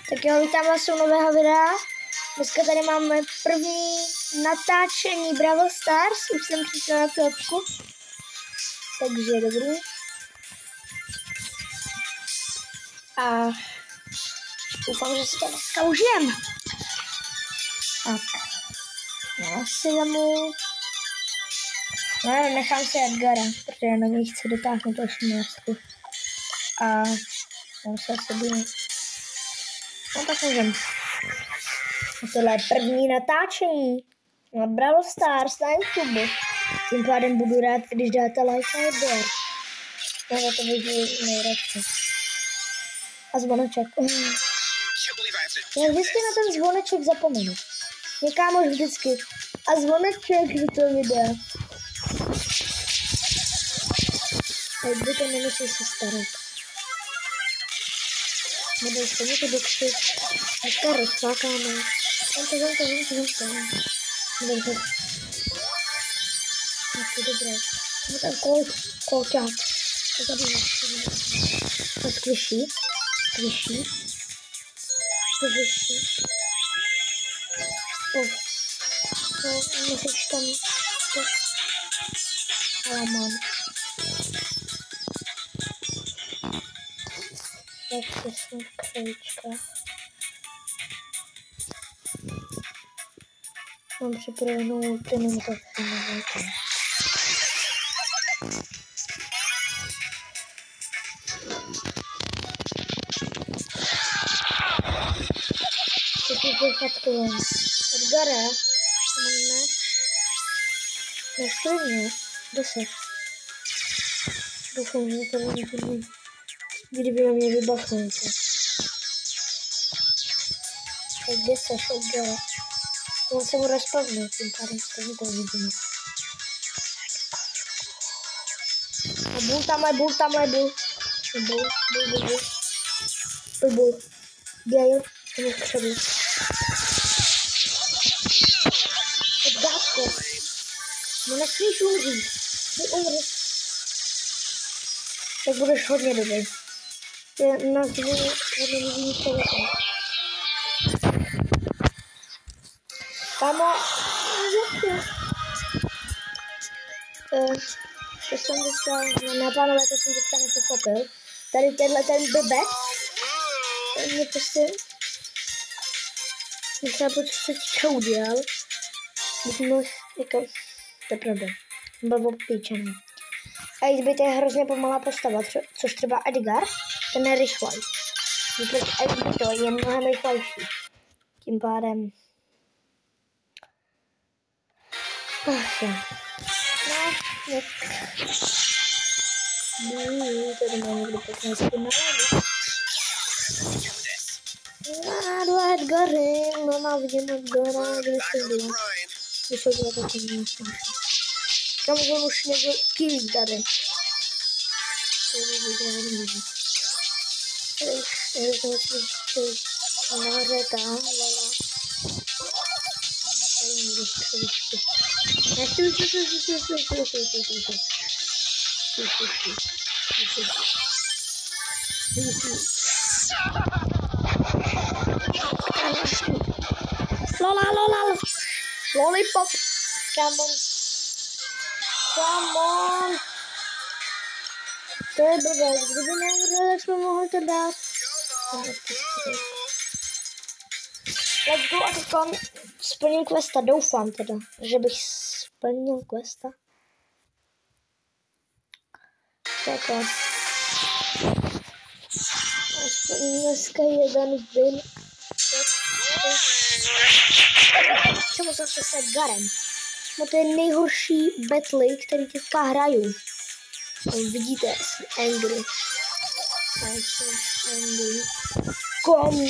Tak jo, vítám vás u nového videa. Dneska tady máme první natáčení Brawl Stars. Už jsem přišla na topku. Takže dobrý. A doufám, že si to dneska užijem. Tak. Já si vemu... No, nechám si Edgara, protože na něj chci dotáhnout 18. A tam se asi bude. No tak můžem. Tohle je první natáčení na Brawl Stars na YouTube. Tím pádem budu rád, když dáte like a odběr. No to vidí nejradši. A zvoneček. Já vždycky na ten zvoneček zapomenu. Někam už vždycky. A zvoneček do toho videa. A kdy to nemusí se starat. Nebo stejně to dokři. Teďka rozflákáme. Vem to. Tak to dobré. No ten kolťák. To zabývá. To skvěší. To vyší. To musíš tam. Ale mám. Tak to jsou krajíčka. Mám připravenou ultimum to nevajte. Co ty vyfatkovám? Edgara, mám nestejně, 10. Doufám, že to nebude. Kdyby na mě vybavnul to. Tak kde seš, Edgara? On se mu rozpavne, tím pádem stejně to vidíme. A bůl tamhle. Bůl. Gale, to mě potřebuji. Dátko. No nesmíš umřít. Neumřeš. Tak budeš hodně dobrý. Je na zvoně hodně lidí člověka. Kámo, to jsem teďka, na pánové, to jsem teďka nepochopil. Tady ten blbec, mě prostě nechápu, co se teďka udělal. Myslím, jako, to je pravda, byl opíčený. A X-Bit je hrozně pomalá postava, což třeba Edgar, ten je rychlej. X-Bit to je mnohem rychlejší. Tím pádem... Ach jo. No, tady mám někdo 15 náladu. Nádu Edgary, mama vidím Edgara, kde se byla. Když se byla taky nemyslím. Tam už někdo kýlík tady. Nahoře tam, lala. Lollipop. Come on. To je blbé, kdyby neumřel, tak jsme mohli to dát. Let's go a teďkon splnil questa, doufám teda, že bych splnil questa. Tak jo. Aspoň dneska jeden win. Čemu jsem se Edgarem? No to je nejhorší battle, který teďka hraju. Vidíte, jsem angry. Komu?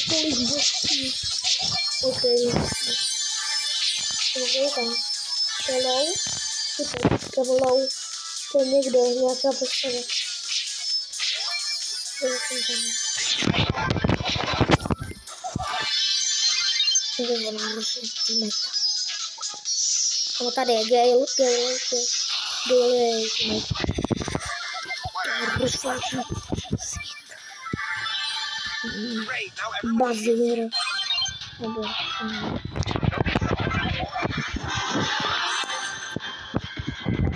Kolik boží? Ok. Je tam. Hello? Hello? To je někdo, nějaká postava. To je náročný týmeta. A tady je Gale je týmeta. Rozsláčný. Bazir.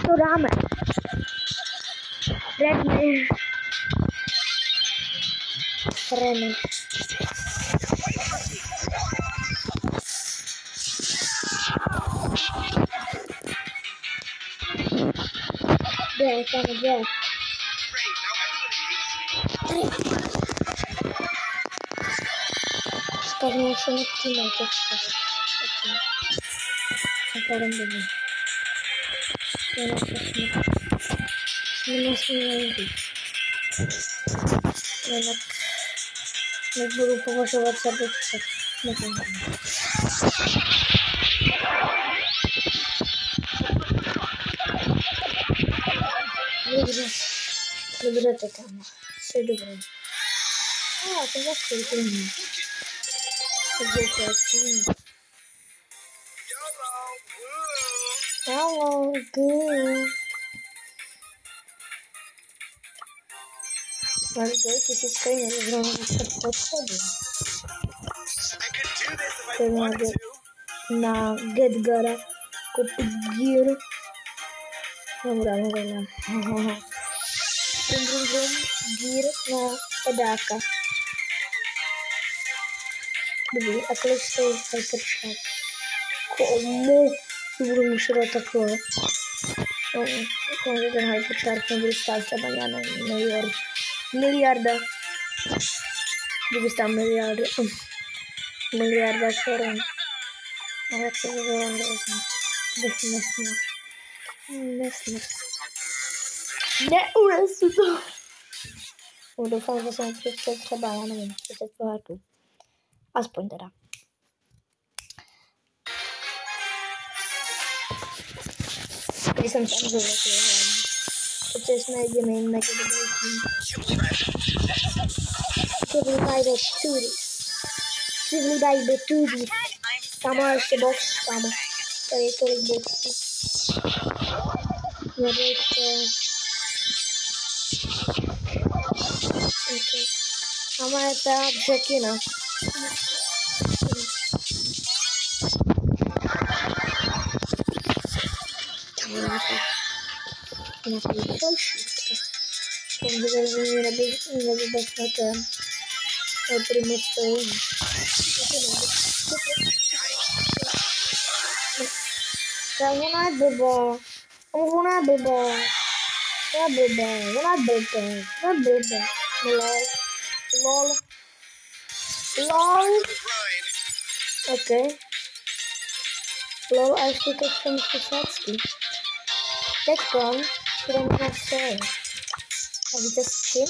To dáme. Redny. Redny. Kde? Скажем, что не хотим, так что. Смотрим, блин. Я нас посмотрю. Меня сменили. Я буду повышиваться быстро. Добре така. Все добре. Сега ще отидем. Hello, good. Let's go to the screen and we're going to na Gedgara kupit gear. Dobra. Brum, gear na pedaka. Dobrý, a kolik stojí Hypercharge? Komu? Budu muset dát takhle. Komu ten Hypercharge nebude stát třeba nevím, miliarda. Kdyby stál miliarda korun. Ale jak se to bylo hrozně. Bych nesměl. Neunesu to. Doufám, že jsem přečtěl třeba, já nevím, 30 pohádků. Aspoň teda. Když jsem tam zvěděl, protože jsme jediný negativní. Chivli by the tudis. Tam má ještě box, kámo. Tady je tolik boxů. Nebo ještě... Okay. Tam je ta Jackina. Nějaký dalšítka. Samozřejmě nevybavme ten primustou. Ona je blbá. Ona je blbá. Lol. Ok. Lol, a ještě to jsem slušácký. Teďkon budeme na sérii. A víte s čím?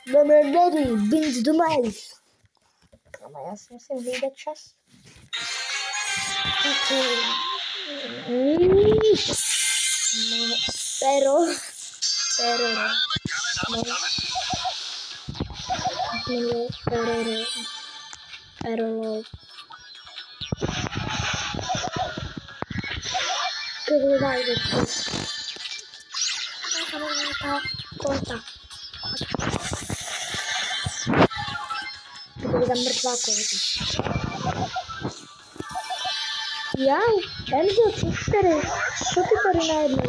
Máme ready, binge do mais. Kámo, já si musím vyjít čas. Pero. Que vai depois. Corta. Kita bisa berlaku itu. Ya, dan itu sister. Tapi karena ini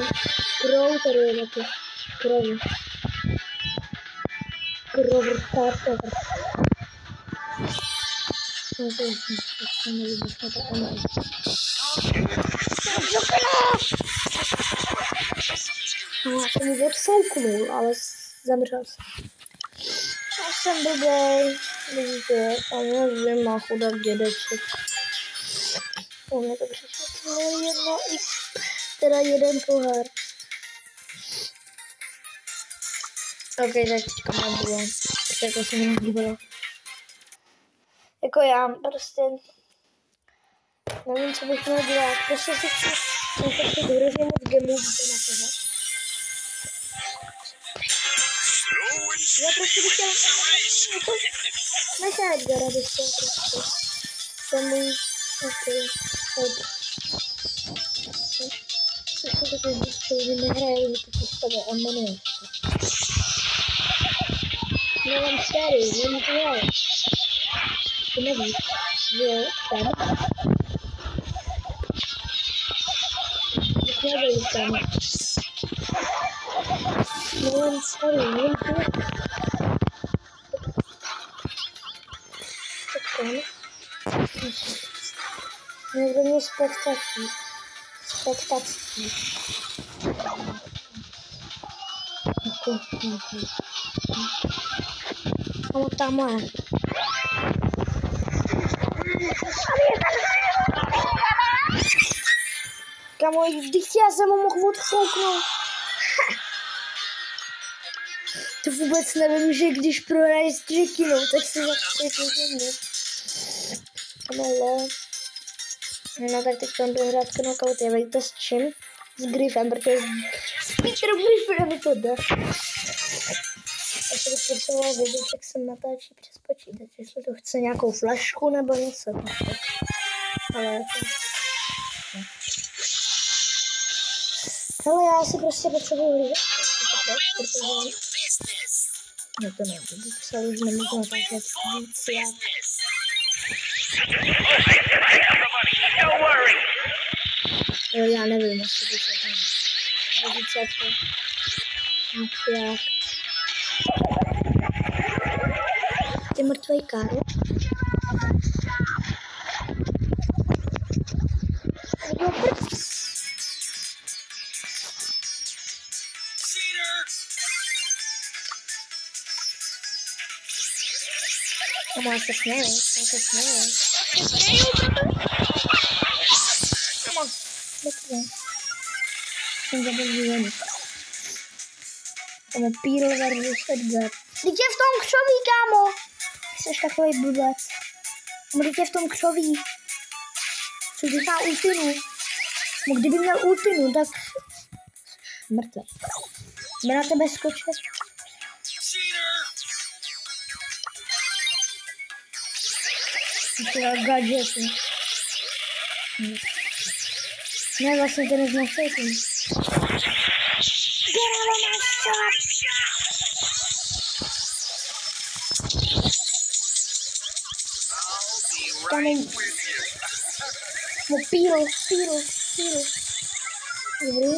grow terus itu. Grow starter. Já jsem ji odsouknul, ale zamřel jsem. Já jsem blbej, vidíte, a mě zima, chudák dědeček. On mě to přesvětlilo teda jeden pohár. Ok, tak teďka mám bylo. Jako se mi nelíbilo. Jako já prostě nevím, co bych měl dělat. Prostě si chci hrozně moc gemů, víte na toho. Já prostě bych chtěla jako nechat Edgara, bych chtěla prostě. To můj, ok, že to zvíčení nehraje, že to postavě a jmenuje. Nevím sérii, nevím to je. To nevíš, že ten. Už nebyl ten. Nevím sérii, nevím to je. Ten. Někdo mě spektací. Ano, tamhle. Kamo, když já jsem ho mohl odfouknout. To vůbec nevím, že když prohraješ s Jackinou, tak se zapřijete země. Ale... No tak teď mám dohrát knockout, já víte s čím? S Griffem, protože s Peterem Griffem mi to dá. Já se bych potřeboval vědět, jak se natáčí přes počítač, jestli to chce nějakou flašku nebo něco. Ale jako... Ale já si prostě potřebuji hlídat. No to nevím, to bych psal už nemůžu natáčet víc jak... Jo, já nevím, jestli bych se tam víc jak to. Víc jak... Ty mrtvej Karl. No, já se směju, Come on, let's jsem zabil výjený. Kámo, Píl versus Edgar. Vždyť je v tom křoví, kámo! Ty jsi takový blbec. Vždyť je v tom křoví. Co když má ultinu? No kdyby měl ultinu, tak... Mrtvý. Jde na tebe skočit. Musím gadžety. Ne, vlastně to neznačujete. Děláme náš šat! Tam je... No Píl. Dobrý.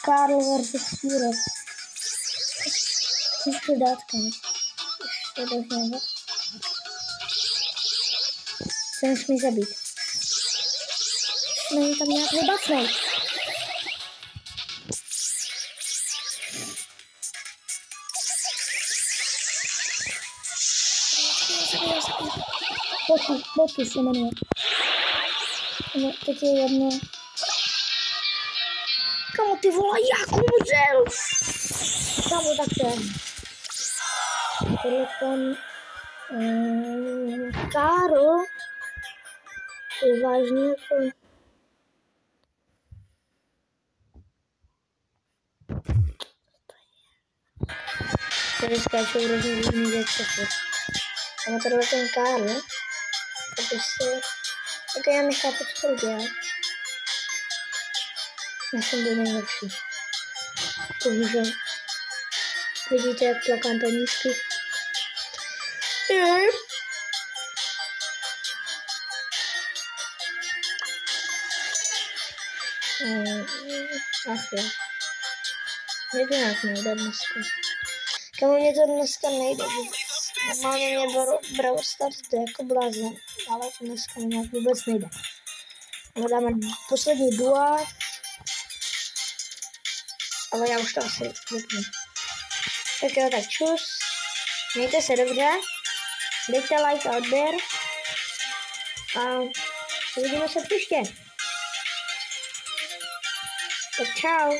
Karl versus Píl. Ještě dát, kam. Ještě dohněvat. Se nesmí zabít. Není tam nějak vybavnej. Boty se jmenuje. No, teď je jedno. Kamo, ty vole, jak umřel? Kamo, tak to je. Tohle pan... Karl je vážně jako... Tady skáčou hrozně různý věci. A tohle ten Karl, to prostě... Jako já nechápu, co to udělal. Já jsem byl nejhorší. Bohužel. Vidíte, jak plakám penízky. Ach jo. Mě to nějak nejde dneska. Kamo, mě to dneska nejde vůbec. Normálně mě Brawl Stars jde jako blázen, ale dneska mě nějak vůbec nejde. No, dáme poslední duel. Ale já už to asi vypnu. Tak jo, tak čus. Mějte se dobře. Dejte like a odběr. A uvidíme se příště. Tak čau.